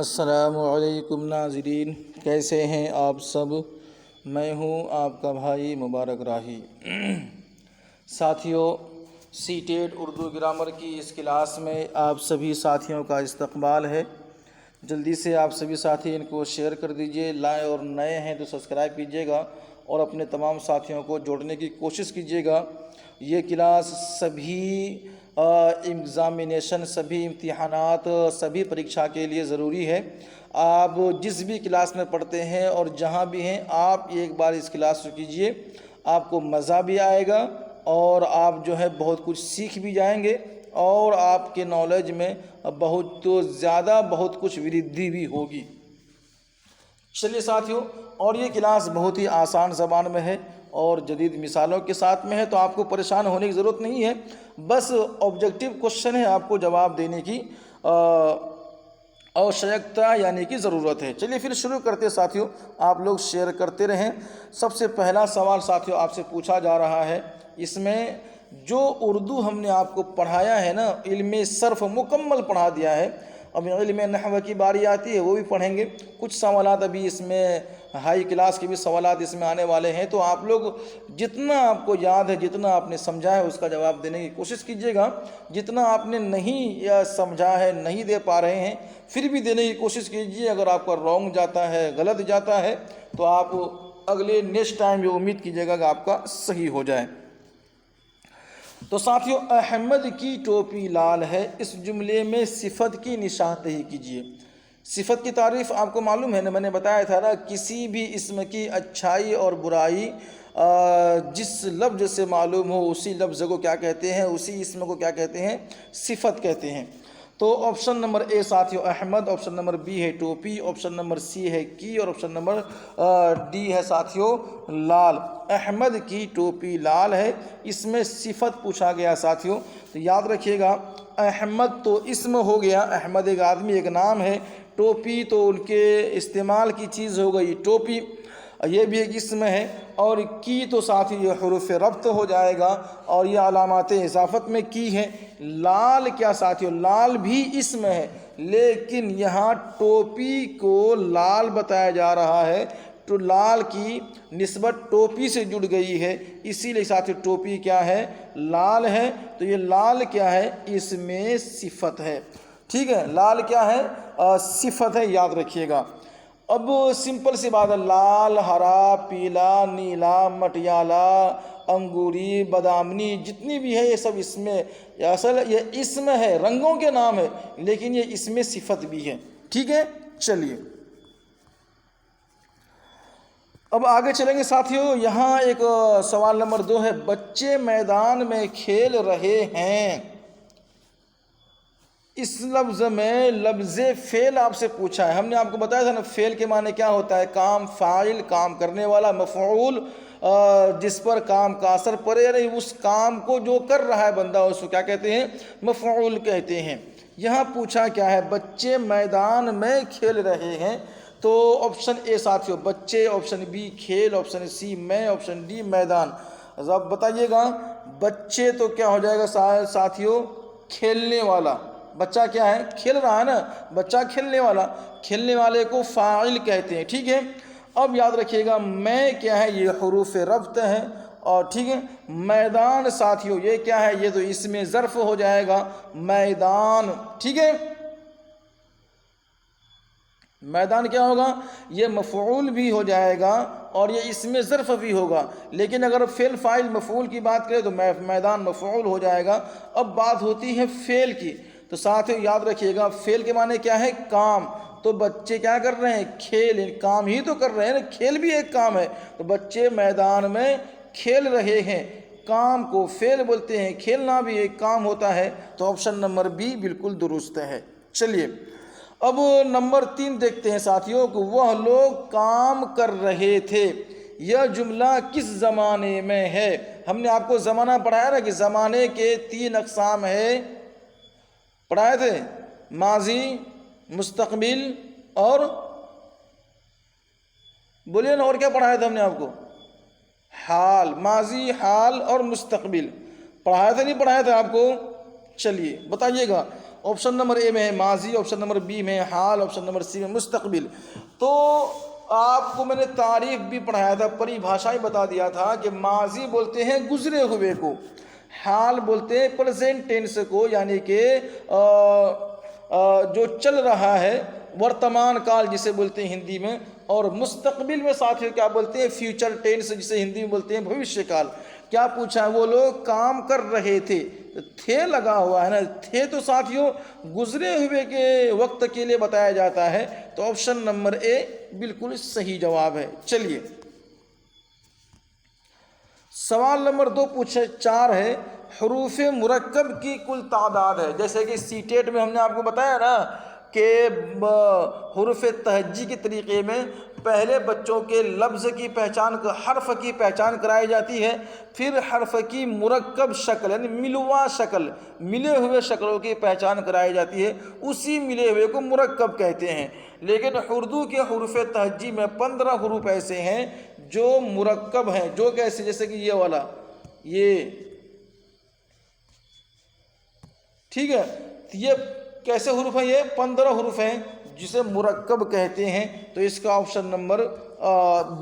السلام علیکم ناظرین، کیسے ہیں آپ سب؟ میں ہوں آپ کا بھائی مبارک راہی۔ ساتھیوں، سی ٹیٹ اردو گرامر کی اس کلاس میں آپ سبھی ساتھیوں کا استقبال ہے۔ جلدی سے آپ سبھی ساتھی ان کو شیئر کر دیجئے، لائیں اور نئے ہیں تو سبسکرائب کیجیے گا اور اپنے تمام ساتھیوں کو جوڑنے کی کوشش کیجیے گا۔ یہ کلاس سبھی ایگزامینیشن، سبھی امتحانات، سبھی پریکشا کے لیے ضروری ہے۔ آپ جس بھی کلاس میں پڑھتے ہیں اور جہاں بھی ہیں، آپ ایک بار اس کلاس کو کیجئے، آپ کو مزہ بھی آئے گا اور آپ جو ہے بہت کچھ سیکھ بھی جائیں گے اور آپ کے نالج میں بہت زیادہ بہت کچھ وردھی بھی ہوگی۔ چلیے ساتھیوں، اور یہ کلاس بہت ہی آسان زبان میں ہے اور جدید مثالوں کے ساتھ میں ہے، تو آپ کو پریشان ہونے کی ضرورت نہیں ہے۔ بس آبجیکٹیو کوشچن ہے، آپ کو جواب دینے کی آوشیکتا یعنی کہ ضرورت ہے۔ چلیے پھر شروع کرتے ساتھیوں، آپ لوگ شیئر کرتے رہیں۔ سب سے پہلا سوال ساتھیوں آپ سے پوچھا جا رہا ہے، اس میں جو اردو ہم نے آپ کو پڑھایا ہے نا، علم صرف مکمل پڑھا دیا ہے۔ اب علم نحو کی باری آتی ہے، وہ بھی پڑھیں گے۔ کچھ سوالات ابھی اس میں ہائی کلاس کے بھی سوالات اس میں آنے والے ہیں، تو آپ لوگ جتنا آپ کو یاد ہے، جتنا آپ نے سمجھا ہے، اس کا جواب دینے کی کوشش کیجیے گا۔ جتنا آپ نے نہیں سمجھا ہے، نہیں دے پا رہے ہیں، پھر بھی دینے کی کوشش کیجیے۔ اگر آپ کا رانگ جاتا ہے، غلط جاتا ہے، تو آپ اگلے نیکسٹ ٹائم یہ امید کیجیے گا کہ آپ کا صحیح ہو جائے۔ تو ساتھیوں، احمد کی ٹوپی لال ہے، اس جملے میں صفت کی نشاندہی کیجیے۔ صفت کی تعریف آپ کو معلوم ہے نا، میں نے بتایا تھا نا، کسی بھی اسم کی اچھائی اور برائی جس لفظ سے معلوم ہو، اسی لفظ کو کیا کہتے ہیں، اسی اسم کو کیا کہتے ہیں، صفت کہتے ہیں۔ تو آپشن نمبر اے ساتھیوں احمد، آپشن نمبر بی ہے ٹوپی، آپشن نمبر سی ہے کی، اور آپشن نمبر ڈی ہے ساتھیوں لال۔ احمد کی ٹوپی لال ہے، اس میں صفت پوچھا گیا ساتھیوں، تو یاد رکھیے گا، احمد تو اسم ہو گیا، احمد ایک آدمی، ایک نام ہے۔ ٹوپی تو ان کے استعمال کی چیز ہو گئی ٹوپی، یہ بھی ایک اسم ہے۔ اور کی تو ساتھی یہ حروف ربط ہو جائے گا اور یہ علامات اضافت میں کی ہے۔ لال کیا ساتھیوں، لال بھی اسم ہے، لیکن یہاں ٹوپی کو لال بتایا جا رہا ہے، تو لال کی نسبت ٹوپی سے جڑ گئی ہے، اسی لیے ساتھیوں ٹوپی کیا ہے، لال ہے۔ تو یہ لال کیا ہے، اس میں صفت ہے۔ ٹھیک ہے، لال کیا ہے، صفت ہے، یاد رکھیے گا۔ اب سمپل سی بات ہے، لال، ہرا، پیلا، نیلا، مٹیالہ، انگوری، بادامنی، جتنی بھی ہے یہ سب اسم، اصل یہ اسم ہے، رنگوں کے نام ہے، لیکن یہ اسم صفت بھی ہے۔ ٹھیک ہے، چلیے اب آگے چلیں گے ساتھیوں۔ یہاں ایک سوال نمبر 2 ہے، بچے میدان میں کھیل رہے ہیں، اس لفظ میں لفظ فعل آپ سے پوچھا ہے۔ ہم نے آپ کو بتایا تھا نا، فعل کے معنی کیا ہوتا ہے، کام، فاعل، کام کرنے والا، مفعول جس پر کام کا اثر پڑے، یعنی اس کام کو جو کر رہا ہے بندہ، اس کو کیا کہتے ہیں، مفعول کہتے ہیں۔ یہاں پوچھا کیا ہے، بچے میدان میں کھیل رہے ہیں، تو آپشن اے ساتھیوں بچے، آپشن بی کھیل، آپشن سی میں، آپشن ڈی میدان۔ اب بتائیے گا، بچے تو کیا ہو جائے گا ساتھیوں، کھیلنے والا۔ بچہ کیا ہے، کھیل رہا ہے نا، بچہ کھیلنے والا، کھیلنے والے کو فاعل کہتے ہیں۔ ٹھیک ہے، اب یاد رکھیے گا، میں کیا ہے، یہ حروف ربط ہے، اور ٹھیک ہے، میدان ساتھیوں یہ کیا ہے، یہ تو اس میں ظرف ہو جائے گا، میدان۔ ٹھیک ہے، میدان کیا ہوگا، یہ مفعول بھی ہو جائے گا اور یہ اس میں ظرف بھی ہوگا، لیکن اگر فعل فاعل مفعول کی بات کریں تو میدان مفعول ہو جائے گا۔ اب بات ہوتی ہے فعل کی، تو ساتھ یاد رکھیے گا، فعل کے معنی کیا ہے، کام۔ تو بچے کیا کر رہے ہیں، کھیل، کام ہی تو کر رہے ہیں نا، کھیل بھی ایک کام ہے، تو بچے میدان میں کھیل رہے ہیں، کام کو فعل بولتے ہیں، کھیلنا بھی ایک کام ہوتا ہے، تو آپشن نمبر بی بالکل درست ہے۔ چلیے اب نمبر 3 دیکھتے ہیں ساتھیوں، کہ وہ لوگ کام کر رہے تھے، یہ جملہ کس زمانے میں ہے۔ ہم نے آپ کو زمانہ پڑھایا نا، کہ زمانے کے 3 اقسام ہے، پڑھائے تھے، ماضی، مستقبل اور بولیے نا، اور کیا پڑھایا تھا ہم نے آپ کو، حال، ماضی، حال اور مستقبل پڑھایا تھا، نہیں پڑھایا تھا آپ کو؟ چلیے بتائیے گا، آپشن نمبر اے میں ہے ماضی، آپشن نمبر بی میں ہے حال، آپشن نمبر سی میں مستقبل۔ تو آپ کو میں نے تعریف بھی پڑھایا تھا، پریبھاشا ہی بتا دیا تھا کہ ماضی بولتے ہیں گزرے ہوئے کو، حال بولتے ہیں پریزنٹ ٹینس کو، یعنی کہ جو چل رہا ہے، ورتمان کال جسے بولتے ہیں ہندی میں، اور مستقبل میں ساتھیوں کیا بولتے ہیں فیوچر ٹینس جسے ہندی میں بولتے ہیں بھوشیہ کال۔ کیا پوچھا ہے؟ وہ لوگ کام کر رہے تھے لگا ہوا ہے نا، تھے تو ساتھیوں گزرے ہوئے کے وقت کے لیے بتایا جاتا ہے، تو آپشن نمبر اے بالکل صحیح جواب ہے۔ چلیے سوال نمبر 2 پوچھے 4 ہے، حروف مرکب کی کل تعداد ہے۔ جیسے کہ سی ٹیٹ میں ہم نے آپ کو بتایا نا کہ حروف تہجی کے طریقے میں پہلے بچوں کے لفظ کی پہچان، حرف کی پہچان کرائی جاتی ہے، پھر حرف کی مرکب شکل یعنی ملوا شکل، ملے ہوئے شکلوں کی پہچان کرائی جاتی ہے، اسی ملے ہوئے کو مرکب کہتے ہیں۔ لیکن اردو کے حروف تہجی میں 15 حروف ایسے ہیں جو مرکب ہیں، جو کیسے؟ جیسے کہ یہ والا، یہ ٹھیک ہے، یہ کیسے حروف ہیں؟ یہ 15 حروف ہیں جسے مرکب کہتے ہیں، تو اس کا آپشن نمبر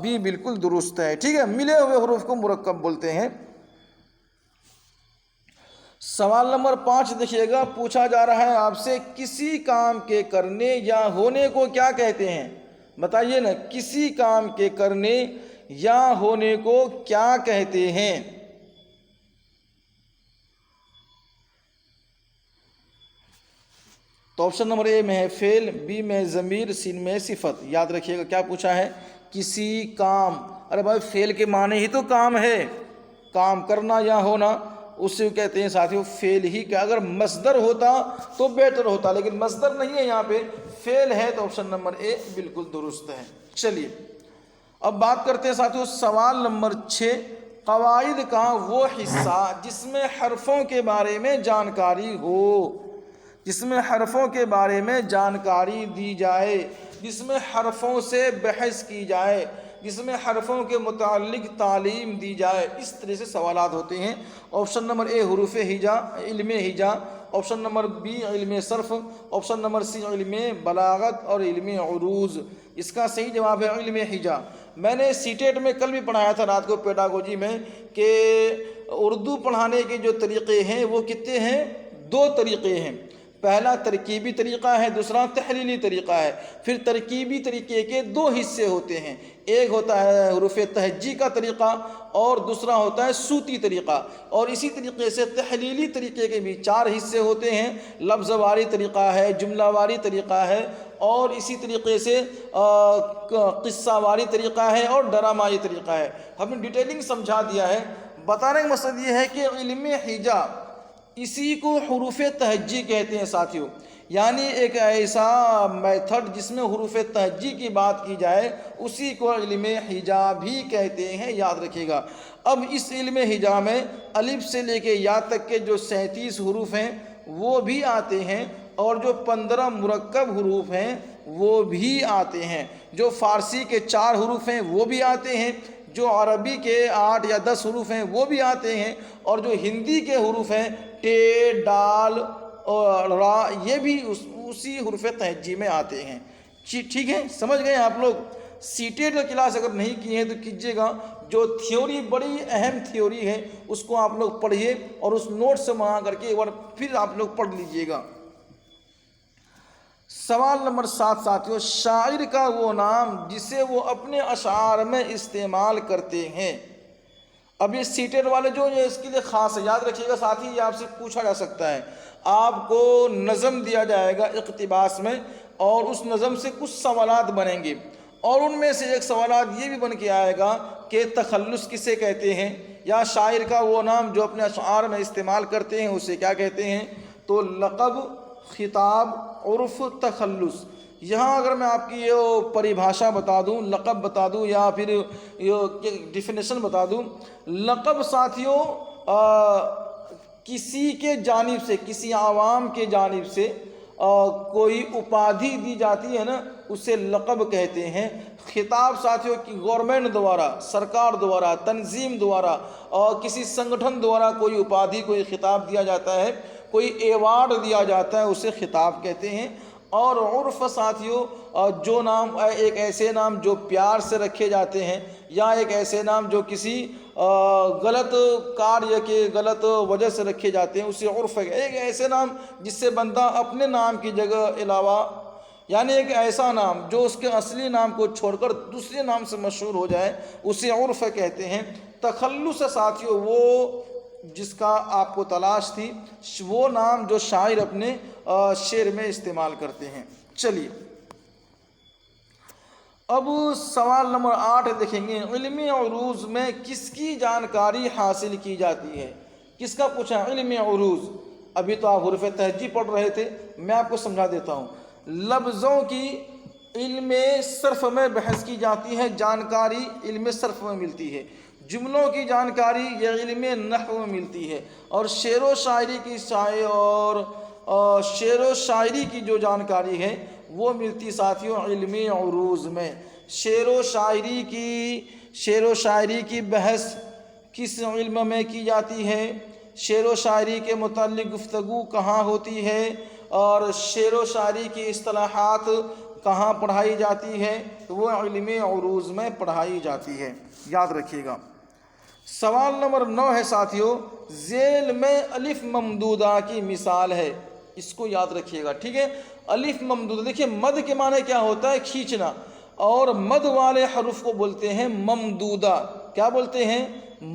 بی بالکل درست ہے۔ ٹھیک ہے، ملے ہوئے حروف کو مرکب بولتے ہیں۔ سوال نمبر 5 دیکھیے گا، پوچھا جا رہا ہے آپ سے کسی کام کے کرنے یا ہونے کو کیا کہتے ہیں؟ بتائیے نا، کسی کام کے کرنے یا ہونے کو کیا کہتے ہیں؟ تو آپشن نمبر اے میں ہے فعل، بی میں ضمیر، سی میں صفت۔ یاد رکھیے گا کیا پوچھا ہے؟ کسی کام، ارے بھائی فعل کے معنی ہی تو کام ہے، کام کرنا یا ہونا، اسے کہتے ہیں ساتھیوں فعل ہی۔ کہ اگر مصدر ہوتا تو بہتر ہوتا، لیکن مصدر نہیں ہے، یہاں پہ فعل ہے، تو آپشن نمبر اے بالکل درست ہے۔ چلیے اب بات کرتے ہیں ساتھیوں سوال نمبر 6، قواعد کا وہ حصہ جس میں حرفوں کے بارے میں جانکاری ہو، جس میں حرفوں کے بارے میں جانکاری دی جائے، جس میں حرفوں سے بحث کی جائے، جس میں حرفوں کے متعلق تعلیم دی جائے، اس طرح سے سوالات ہوتے ہیں۔ آپشن نمبر اے حروف ہجا، علم ہجا، آپشن نمبر بی علم صرف، آپشن نمبر سی علم بلاغت اور علم عروض۔ اس کا صحیح جواب ہے علم ہجا۔ میں نے سی ٹیٹ میں کل بھی پڑھایا تھا رات کو پیڈاگوجی میں کہ اردو پڑھانے کے جو طریقے ہیں وہ کتنے ہیں؟ 2 طریقے ہیں۔ پہلا ترکیبی طریقہ ہے، دوسرا تحلیلی طریقہ ہے۔ پھر ترکیبی طریقے کے 2 حصے ہوتے ہیں، ایک ہوتا ہے حروف تہجی کا طریقہ اور دوسرا ہوتا ہے صوتی طریقہ، اور اسی طریقے سے تحلیلی طریقے کے بھی 4 حصے ہوتے ہیں، لفظ واری طریقہ ہے، جملہ واری طریقہ ہے، اور اسی طریقے سے قصہ واری طریقہ ہے اور ڈرامائی طریقہ ہے۔ ہم نے ڈیٹیلنگ سمجھا دیا ہے۔ بتانے کا مقصد یہ ہے کہ علم ہجا اسی کو حروف تہجی کہتے ہیں ساتھیوں، یعنی ایک ایسا میتھڈ جس میں حروف تہجی کی بات کی جائے اسی کو علم ہجا بھی کہتے ہیں، یاد رکھیے گا۔ اب اس علم ہجا میں الف سے لے کے یا تک کے جو 37 حروف ہیں وہ بھی آتے ہیں، اور جو 15 مرکب حروف ہیں وہ بھی آتے ہیں، جو فارسی کے 4 حروف ہیں وہ بھی آتے ہیں، جو عربی کے 8 یا 10 حروف ہیں وہ بھی آتے ہیں، اور جو ہندی کے حروف ہیں ٹے، ڈال اور را، یہ بھی اسی حروف تہجی میں آتے ہیں۔ ٹھیک ہے، سمجھ گئے آپ لوگ؟ سی ٹیٹ کا کلاس اگر نہیں کی ہے تو کیجیے گا، جو تھیوری بڑی اہم تھیوری ہے اس کو آپ لوگ پڑھیے اور اس نوٹ سے منگا کر کے ایک بار پھر آپ لوگ پڑھ لیجیے گا۔ سوال نمبر 7 ساتھیوں، شاعر کا وہ نام جسے وہ اپنے اشعار میں استعمال کرتے ہیں۔ اب یہ سی ٹیٹ والے جو اس کے لیے خاص ہے، یاد رکھیے گا ساتھی، یہ آپ سے پوچھا جا سکتا ہے۔ آپ کو نظم دیا جائے گا اقتباس میں، اور اس نظم سے کچھ سوالات بنیں گے، اور ان میں سے ایک سوالات یہ بھی بن کے آئے گا کہ تخلص کسے کہتے ہیں، یا شاعر کا وہ نام جو اپنے اشعار میں استعمال کرتے ہیں اسے کیا کہتے ہیں۔ تو لقب، خطاب، عرف، تخلص۔ یہاں اگر میں آپ کی یہ پریبھاشا بتا دوں، لقب بتا دوں یا پھر یہ ڈیفینیشن بتا دوں، لقب ساتھیوں کسی کے جانب سے، کسی عوام کے جانب سے کوئی اپادھی دی جاتی ہے نا، اسے لقب کہتے ہیں۔ خطاب ساتھیوں کی گورنمنٹ دوارا، سرکار دوارا، تنظیم دوارا اور کسی سنگٹھن دوارا کوئی اپادھی، کوئی خطاب دیا جاتا ہے کوئی ایوارڈ دیا جاتا ہے اسے خطاب کہتے ہیں۔ اور عرف ساتھیوں جو نام ایک ایسے نام جو پیار سے رکھے جاتے ہیں یا ایک ایسے نام جو کسی غلط کاریہ کے غلط وجہ سے رکھے جاتے ہیں اسے عرف ہے۔ ایک ایسے نام جس سے بندہ اپنے نام کی جگہ علاوہ یعنی ایک ایسا نام جو اس کے اصلی نام کو چھوڑ کر دوسرے نام سے مشہور ہو جائے اسے عرف کہتے ہیں۔ تخلص ساتھیوں وہ جس کا آپ کو تلاش تھی، وہ نام جو شاعر اپنے شعر میں استعمال کرتے ہیں۔ چلیے اب سوال نمبر 8 دیکھیں گے، علم عروض میں کس کی جانکاری حاصل کی جاتی ہے؟ کس کا پوچھا؟ علم عروض۔ ابھی تو آپ حروف تہجی پڑھ رہے تھے، میں آپ کو سمجھا دیتا ہوں۔ لفظوں کی علم صرف میں بحث کی جاتی ہے، جانکاری علم صرف میں ملتی ہے۔ جملوں کی جانکاری یہ علم نحو میں ملتی ہے، اور شعر و شاعری کی جو جانکاری ہے وہ ملتی ساتھیوں علم عروض میں۔ شعر و شاعری کی بحث کس علم میں کی جاتی ہے؟ شعر و شاعری کے متعلق گفتگو کہاں ہوتی ہے؟ اور شعر و شاعری کی اصطلاحات کہاں پڑھائی جاتی ہے؟ وہ علم عروض میں پڑھائی جاتی ہے، یاد رکھیے گا۔ سوال نمبر 9 ہے ساتھیوں، ذیل میں الف ممدودہ کی مثال ہے، اس کو یاد رکھیے گا، ٹھیک ہے۔ الف ممدودہ، دیکھیے مد کے معنی کیا ہوتا ہے؟ کھینچنا، اور مد والے حرف کو بولتے ہیں ممدودہ۔ کیا بولتے ہیں؟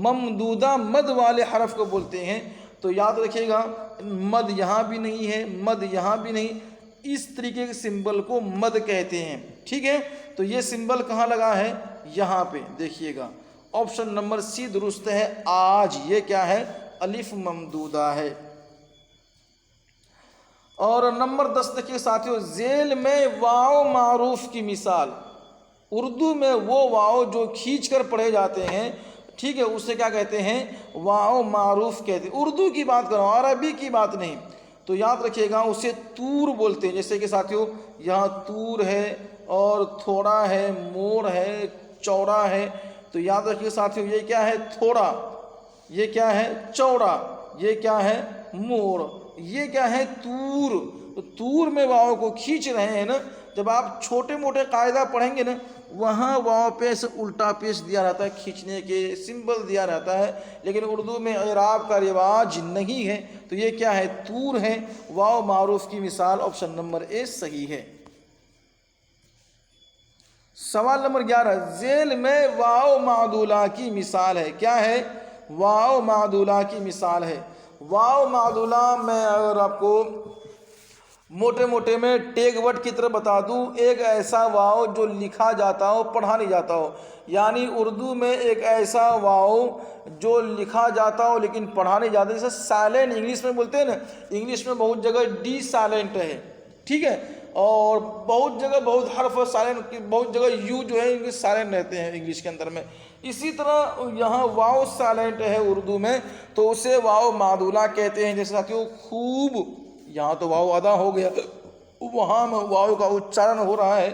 ممدودہ، مد والے حرف کو بولتے ہیں۔ تو یاد رکھیے گا، مد یہاں بھی نہیں ہے، مد یہاں بھی نہیں، اس طریقے کے سمبل کو مد کہتے ہیں، ٹھیک ہے۔ تو یہ سمبل کہاں لگا ہے؟ یہاں پہ دیکھیے گا، آپشن نمبر سی درست ہے۔ آج یہ کیا ہے؟ الف ممدودہ ہے۔ اور نمبر 10 دیکھیے ساتھیوں، ذیل میں واو معروف کی مثال۔ اردو میں وہ واو جو کھینچ کر پڑھے جاتے ہیں، ٹھیک ہے، اسے کیا کہتے ہیں؟ واو معروف کہتے ہیں۔ اردو کی بات کرو، عربی کی بات نہیں۔ تو یاد رکھیے گا اسے طور بولتے ہیں، جیسے کہ ساتھیوں یہاں طور ہے، اور تھوڑا ہے، موڑ ہے، چوڑا ہے۔ تو یاد رکھیے ساتھیوں یہ کیا ہے؟ تھوڑا، یہ کیا ہے؟ چوڑا، یہ کیا ہے؟ موڑ، یہ کیا ہے؟ طور۔ تو طور میں واو کو کھینچ رہے ہیں نا، جب آپ چھوٹے موٹے قاعدہ پڑھیں گے نا وہاں واو پہ سے الٹا پیش دیا رہتا ہے، کھینچنے کے سمبل دیا رہتا ہے، لیکن اردو میں اعراب کا رواج نہیں ہے۔ تو یہ کیا ہے؟ طور ہے۔ واو معروف کی مثال آپشن نمبر اے صحیح ہے۔ سوال نمبر 11، ذیل میں واو معدولہ کی مثال ہے، کیا ہے؟ واو معدولہ کی مثال ہے۔ واو معدولہ میں اگر آپ کو موٹے موٹے میں ٹیگ ورڈ کی طرح بتا دوں، ایک ایسا واو جو لکھا جاتا ہو پڑھا نہیں جاتا ہو، یعنی اردو میں ایک ایسا واو جو لکھا جاتا ہو لیکن پڑھا نہیں جاتا، جیسے سائلنٹ انگلش میں بولتے ہیں نا، انگلش میں بہت جگہ ڈی سائلنٹ ہے، ٹھیک ہے، اور بہت جگہ بہت حرف سائلنٹ، بہت جگہ یو جو ہے انگلش سائلنٹ رہتے ہیں انگلش کے اندر میں۔ اسی طرح یہاں واو سائلنٹ ہے اردو میں، تو اسے واو معدولہ کہتے ہیں۔ جیسے ساتھیوں خوب، یہاں تو واو ادا ہو گیا، وہاں میں واو کا اچارن ہو رہا ہے،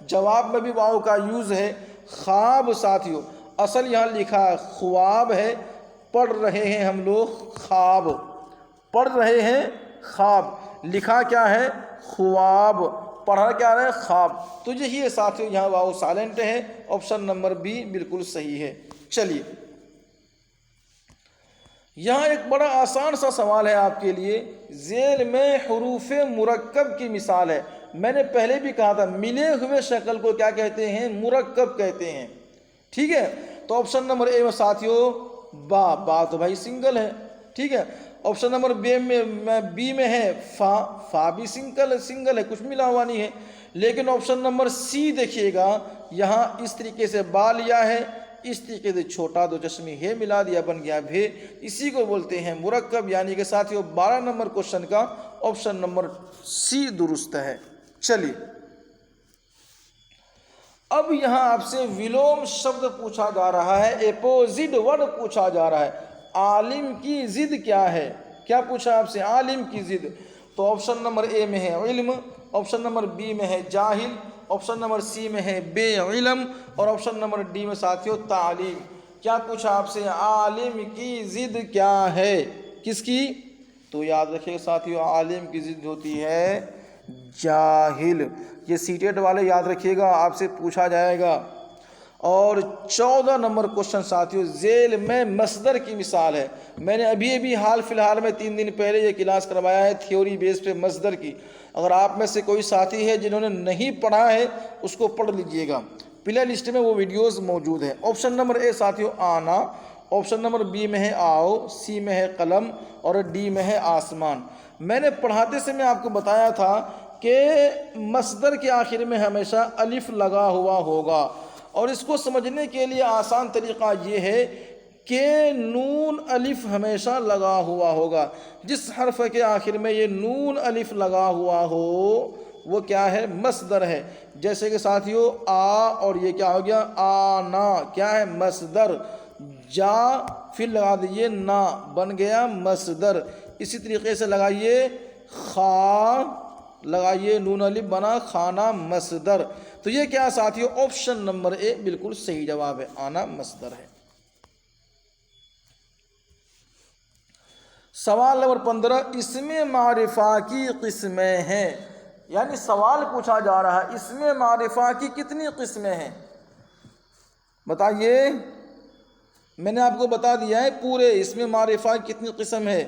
جواب میں بھی واو کا یوز ہے۔ خواب ساتھیوں اصل یہاں لکھا ہے خواب ہے، پڑھ رہے ہیں ہم لوگ خواب، پڑھ رہے ہیں خواب، لکھا کیا ہے؟ خواب، پڑھا کیا ہے؟ خواب۔ تو یہی ہے ساتھیوں، یہاں واو سائلنٹ ہے، آپشن نمبر بی بالکل صحیح ہے۔ چلیے یہاں ایک بڑا آسان سا سوال ہے آپ کے لیے، ذیل میں حروف مرکب کی مثال ہے۔ میں نے پہلے بھی کہا تھا ملے ہوئے شکل کو کیا کہتے ہیں؟ مرکب کہتے ہیں، ٹھیک ہے۔ تو آپشن نمبر اے میں ساتھیوں با، با تو بھائی سنگل ہے، ٹھیک ہے۔ آپشن نمبر بی میں ہے فا، فا بھی سنگل ہے، کچھ ملا ہوا نہیں ہے۔ لیکن آپشن نمبر سی دیکھیے گا، یہاں اس طریقے سے با لیا ہے، اس طریقے سے چھوٹا دو چشمی ہے ملا دیا، بن گیا بھے، اسی کو بولتے ہیں مرکب۔ یعنی کہ ساتھیوں 12 نمبر کوشچن کا آپشن نمبر سی درست ہے۔ چلیے اب یہاں آپ سے ولوم شبد پوچھا جا رہا ہے، اپوزٹ ورڈ پوچھا جا رہا ہے۔ عالم کی ضد کیا ہے؟ کیا پوچھا آپ سے؟ عالم کی ضد۔ تو آپشن نمبر اے میں ہے علم، آپشن نمبر بی میں ہے جاہل، آپشن نمبر سی میں ہے بے علم، اور آپشن نمبر ڈی میں ساتھیوں تعلیم۔ کیا پوچھا آپ سے؟ عالم کی ضد کیا ہے؟ کس کی؟ تو یاد رکھیے ساتھیو عالم کی ضد ہوتی ہے جاہل. یہ سیٹیٹ والے یاد رکھیے گا، آپ سے پوچھا جائے گا. اور 14 نمبر کوشچن ساتھیو ذیل میں مصدر کی مثال ہے. میں نے ابھی حال فی الحال میں 3 دن پہلے یہ کلاس کروایا ہے تھیوری بیس پہ مصدر کی. اگر آپ میں سے کوئی ساتھی ہے جنہوں نے نہیں پڑھا ہے اس کو پڑھ لیجئے گا، پلے لسٹ میں وہ ویڈیوز موجود ہیں. آپشن نمبر اے ساتھیو آنا، آپشن نمبر بی میں ہے آؤ، سی میں ہے قلم اور ڈی میں ہے آسمان. میں نے پڑھاتے سے میں آپ کو بتایا تھا کہ مصدر کے آخر میں ہمیشہ الف لگا ہوا ہوگا، اور اس کو سمجھنے کے لیے آسان طریقہ یہ ہے کہ نون الف ہمیشہ لگا ہوا ہوگا. جس حرف کے آخر میں یہ نون الف لگا ہوا ہو وہ کیا ہے؟ مصدر ہے. جیسے کہ ساتھیو آ اور یہ کیا ہو گیا؟ آنا، کیا ہے؟ مصدر. جا پھر لگا دیجئے نا، بن گیا مصدر. اسی طریقے سے لگائیے خا، لگائیے نون الف، بنا کھانا مصدر. تو یہ کیا ساتھیو؟ آپشن نمبر اے بالکل صحیح جواب ہے، آنا مصدر ہے. سوال نمبر 15 اسم معرفہ کی قسمیں ہیں. یعنی سوال پوچھا جا رہا ہے اسم معرفہ کی کتنی قسمیں ہیں؟ بتائیے. میں نے آپ کو بتا دیا ہے پورے اسم معرفہ کی کتنی قسم ہے.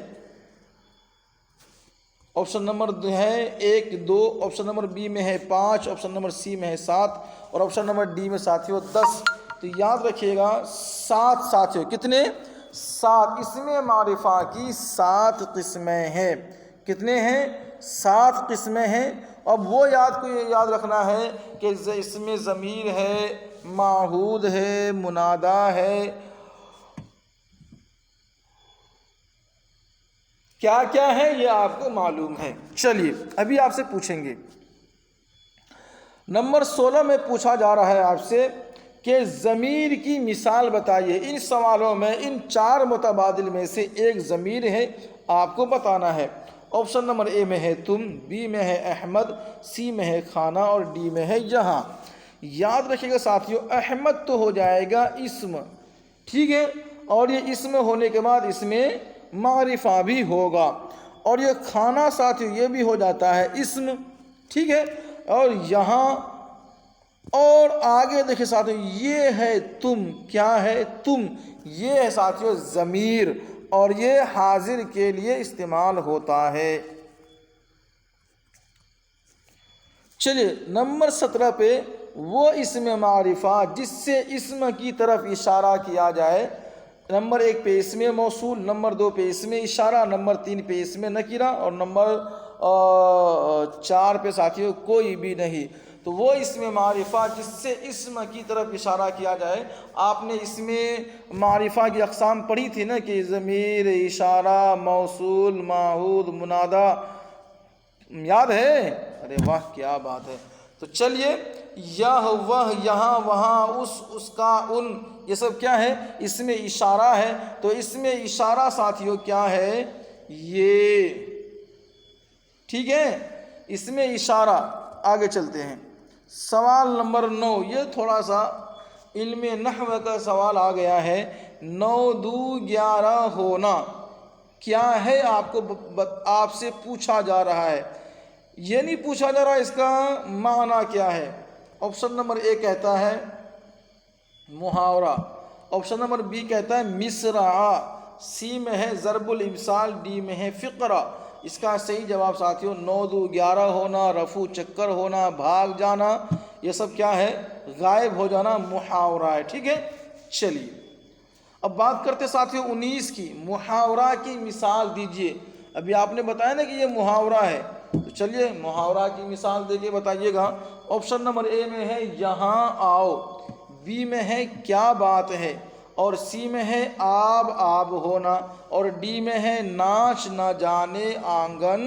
آپشن نمبر ہے 1 2، آپشن نمبر بی میں ہے 5، آپشن نمبر سی میں ہے 7 اور آپشن نمبر ڈی میں ساتھیو 10. تو یاد رکھیے گا 7 ساتھیو. کتنے؟ 7. اسم معرفہ کی 7 قسمیں ہیں. کتنے ہیں؟ 7 قسمیں ہیں. اب وہ یاد رکھنا ہے کہ اس میں ضمیر ہے، معہود ہے، منادا ہے، کیا کیا ہے یہ آپ کو معلوم ہے. چلیے ابھی آپ سے پوچھیں گے. نمبر 16 میں پوچھا جا رہا ہے آپ سے کہ ضمیر کی مثال بتائیے. ان سوالوں میں ان 4 متبادل میں سے ایک ضمیر ہے، آپ کو بتانا ہے. آپشن نمبر اے میں ہے تم، بی میں ہے احمد، سی میں ہے کھانا اور ڈی میں ہے یہاں. یاد رکھیے گا ساتھیو احمد تو ہو جائے گا اسم، ٹھیک ہے، اور یہ اسم ہونے کے بعد اس میں معرفہ بھی ہوگا. اور یہ کھانا ساتھیو یہ بھی ہو جاتا ہے اسم، ٹھیک ہے. اور یہاں اور آگے دیکھیں ساتھیو یہ ہے تم، کیا ہے؟ تم. یہ ہے ساتھیو ضمیر اور یہ حاضر کے لیے استعمال ہوتا ہے. چلیے نمبر 17 پہ وہ اسم معرفہ جس سے اسم کی طرف اشارہ کیا جائے. نمبر 1 پہ اسم موصول، نمبر 2 پہ اسم اشارہ، نمبر 3 پہ اسم نکرہ اور نمبر 4 پہ ساتھیو کوئی بھی نہیں. تو وہ اسم معرفہ جس سے اسم کی طرف اشارہ کیا جائے. آپ نے اسم معرفہ کی اقسام پڑھی تھی نا کہ ضمیر، اشارہ، موصول، معہود، منادا، یاد ہے؟ ارے واہ کیا بات ہے. تو چلیے یہ، وہ، یہاں، وہاں، اس کا، ان، یہ سب کیا ہے؟ اسم اشارہ ہے. تو اسم اشارہ ساتھیو کیا ہے؟ یہ، ٹھیک ہے، اسم اشارہ. آگے چلتے ہیں. سوال نمبر 9، یہ تھوڑا سا علم نحو کا سوال آ گیا ہے. 9 2 11 ہونا کیا ہے؟ آپ سے پوچھا جا رہا ہے. یہ نہیں پوچھا جا رہا اس کا معنی کیا ہے. آپشن نمبر اے کہتا ہے محاورہ، آپشن نمبر بی کہتا ہے مصرع، سی میں ہے ضرب الامثال، ڈی میں ہے فقرہ. اس کا صحیح جواب ساتھیو 9 2 11 ہونا، رفع چکر ہونا، بھاگ جانا، یہ سب کیا ہے؟ غائب ہو جانا محاورہ ہے. ٹھیک ہے. چلیے اب بات کرتے ساتھیو 19 کی. محاورہ کی مثال دیجئے. ابھی آپ نے بتایا نا کہ یہ محاورہ ہے، تو چلیے محاورہ کی مثال دے کے بتائیے گا. آپشن نمبر اے میں ہے یہاں آؤ، بی میں ہے کیا بات ہے اور سی میں ہے آب آب ہونا اور ڈی میں ہے ناچ نہ جانے آنگن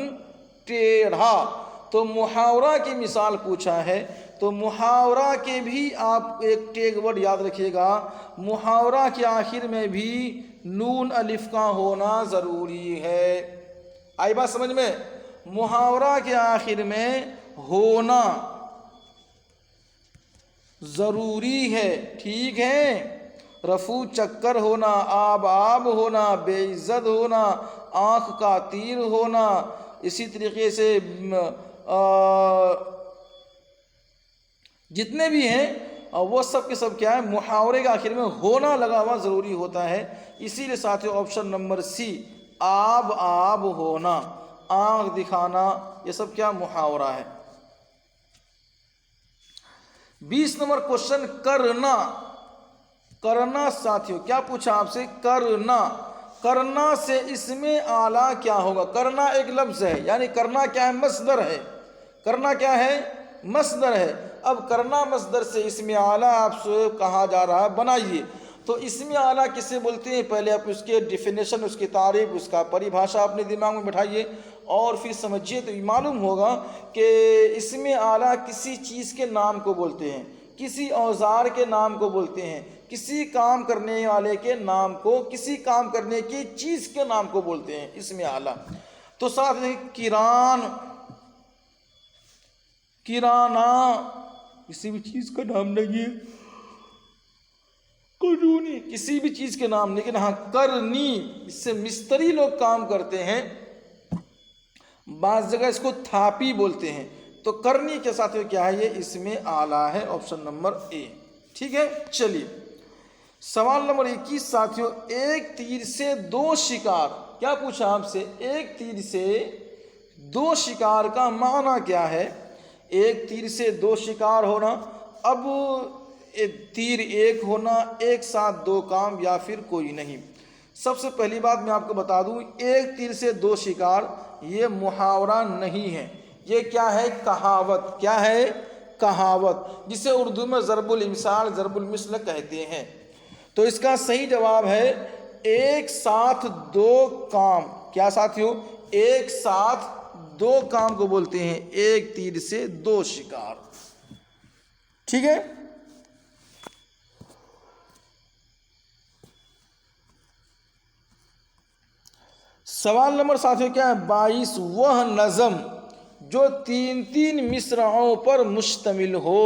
ٹیڑھا. تو محاورہ کی مثال پوچھا ہے تو محاورہ کے بھی آپ ایک ٹیگ ورڈ یاد رکھیے گا. محاورہ کے آخر میں بھی نون الف کا ہونا ضروری ہے. آئی بات سمجھ میں؟ محاورہ کے آخر میں ہونا ضروری ہے، ٹھیک ہے. رفع چکر ہونا، آب آب ہونا، بے عزت ہونا، آنکھ کا تیر ہونا، اسی طریقے سے جتنے بھی ہیں وہ سب کے سب کیا ہے، محاورے کے آخر میں ہونا لگا ہوا ضروری ہوتا ہے۔ اسی لیے ساتھیو آپشن نمبر سی، آب آب ہونا، آنکھ دکھانا، یہ سب کیا محاورہ ہے۔ 20 نمبر کوشچن کرنا۔ کرنا ساتھیو کیا پوچھا آپ سے، کرنا، کرنا سے اسم اعلیٰ کیا ہوگا؟ کرنا ایک لفظ ہے، یعنی کرنا کیا ہے، مصدر ہے، کرنا کیا ہے، مصدر ہے۔ اب کرنا مصدر سے اسم اعلیٰ آپ سے کہا جا رہا ہے بنائیے، تو اسم اعلیٰ کسے بولتے ہیں؟ پہلے آپ اس کے ڈیفینیشن، اس کی تعریف، اس کا پریبھاشا اپنے دماغ میں بٹھائیے اور پھر سمجھیے تو معلوم ہوگا کہ اسم اعلیٰ کسی چیز کے نام کو بولتے ہیں، کسی اوزار کے نام کو بولتے ہیں، کسی کام کرنے والے کے نام کو، کسی کام کرنے کی چیز کے نام کو بولتے ہیں اسم اعلیٰ۔ تو ساتھ میں کران، کرانہ، کسی بھی چیز کا نام نہیں ہے، کرونی کسی بھی چیز کے نام، لیکن ہاں کرنی، اس سے مستری لوگ کام کرتے ہیں، بعض جگہ اس کو تھاپی بولتے ہیں۔ تو کرنی کے ساتھ کیا ہے، یہ اسم اعلیٰ ہے، آپشن نمبر اے، ٹھیک ہے۔ چلیے سوال نمبر 21 ساتھیوں، ایک تیر سے دو شکار، کیا پوچھا آپ سے، ایک تیر سے دو شکار کا معنی کیا ہے؟ ایک تیر سے دو شکار ہونا، اب تیر ایک ہونا، ایک ساتھ دو کام، یا پھر کوئی نہیں۔ سب سے پہلی بات میں آپ کو بتا دوں، ایک تیر سے دو شکار یہ محاورہ نہیں ہے، یہ کیا ہے، کہاوت، کیا ہے، کہاوت، جسے اردو میں ضرب الامثال، ضرب المثل کہتے ہیں۔ تو اس کا صحیح جواب ہے ایک ساتھ دو کام، کیا ساتھیو، ایک ساتھ دو کام کو بولتے ہیں ایک تیر سے دو شکار، ٹھیک ہے۔ سوال نمبر ساتھیوں کیا ہے، 22، وہ نظم جو تین تین مصرعوں پر مشتمل ہو۔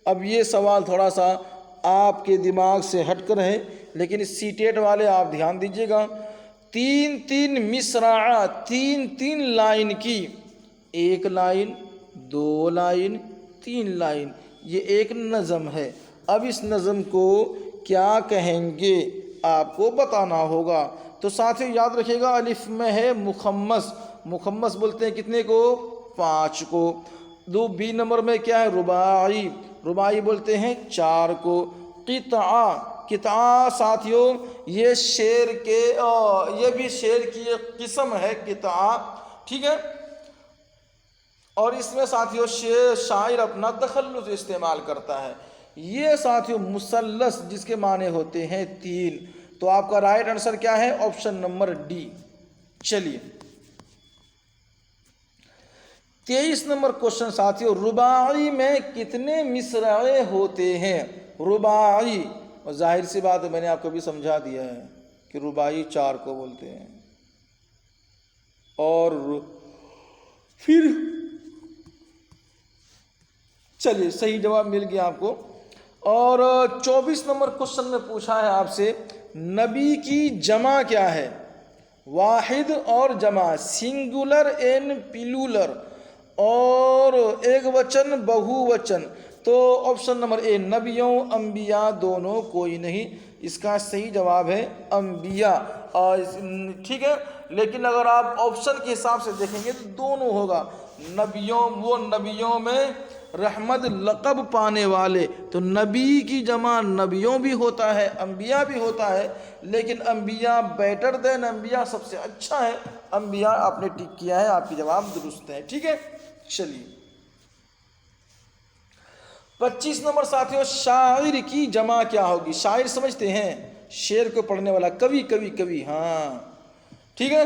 اب یہ سوال تھوڑا سا آپ کے دماغ سے ہٹ کر ہے، لیکن سی ٹیٹ والے آپ دھیان دیجیے گا، تین تین مصرع، تین تین لائن کی، ایک لائن، دو لائن، تین لائن، یہ ایک نظم ہے۔ اب اس نظم کو کیا کہیں گے آپ کو بتانا ہوگا۔ تو ساتھ ہی یاد رکھیے گا، الف میں ہے مخمس، مخمس بولتے ہیں کتنے کو، 5 کو۔ دو بی نمبر میں کیا ہے، رباعی، رباعی بولتے ہیں 4 کو۔ قطعہ، قطعہ ساتھیوں یہ شعر کے، یہ بھی شعر کی ایک قسم ہے قطعہ، ٹھیک ہے۔ اور اس میں ساتھیوں شاعر اپنا تخلص استعمال کرتا ہے۔ یہ ساتھیوں مثلث جس کے معنی ہوتے ہیں 3، تو آپ کا رائٹ آنسر کیا ہے، آپشن نمبر ڈی۔ چلیے 23 نمبر کوشچن ساتھیوں، رباعی میں کتنے مصرعے ہوتے ہیں؟ رباعی، اور ظاہر سی بات ہے میں نے آپ کو بھی سمجھا دیا ہے کہ رباعی 4 کو بولتے ہیں، اور پھر چلیے صحیح جواب مل گیا آپ کو۔ اور 24 نمبر کوشچن میں پوچھا ہے آپ سے، نبی کی جمع کیا ہے؟ واحد اور جمع، سنگولر اینڈ پلورل، اور ایک وچن بہو وچن۔ تو آپشن نمبر اے، نبیوں انبیاء دونوں کوئی نہیں، اس کا صحیح جواب ہے انبیاء، ٹھیک ہے۔ لیکن اگر آپ آپشن کے حساب سے دیکھیں گے تو دونوں ہوگا، نبیوں، وہ نبیوں میں رحمت لقب پانے والے، تو نبی کی جمع نبیوں بھی ہوتا ہے، انبیاء بھی ہوتا ہے، لیکن انبیاء بیٹر دین انبیاء، سب سے اچھا ہے انبیاء، آپ نے ٹک کیا ہے، آپ کی جواب درست ہے، ٹھیک ہے۔ چلیے 25 نمبر ساتھیوں، شاعر کی جمع کیا ہوگی؟ شاعر سمجھتے ہیں شعر کو پڑھنے والا، کبھی کبھی کبھی، ہاں ٹھیک ہے،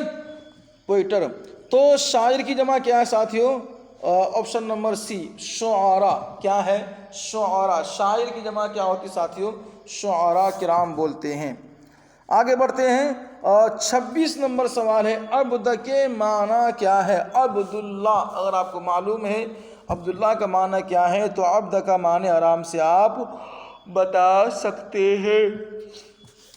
پوئٹر۔ تو شاعر کی جمع کیا ہے ساتھیوں؟ آپشن نمبر سی، شعراء، کیا ہے، شعراء۔ شاعر کی جمع کیا ہوتی ساتھیوں؟ شعراء کرام بولتے ہیں۔ آگے بڑھتے ہیں، 26 نمبر سوال ہے، عبد کے معنی کیا ہے؟ عبداللہ، اگر آپ کو معلوم ہے عبداللہ کا معنی کیا ہے تو عبد کا معنی آرام سے آپ بتا سکتے ہیں۔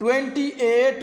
28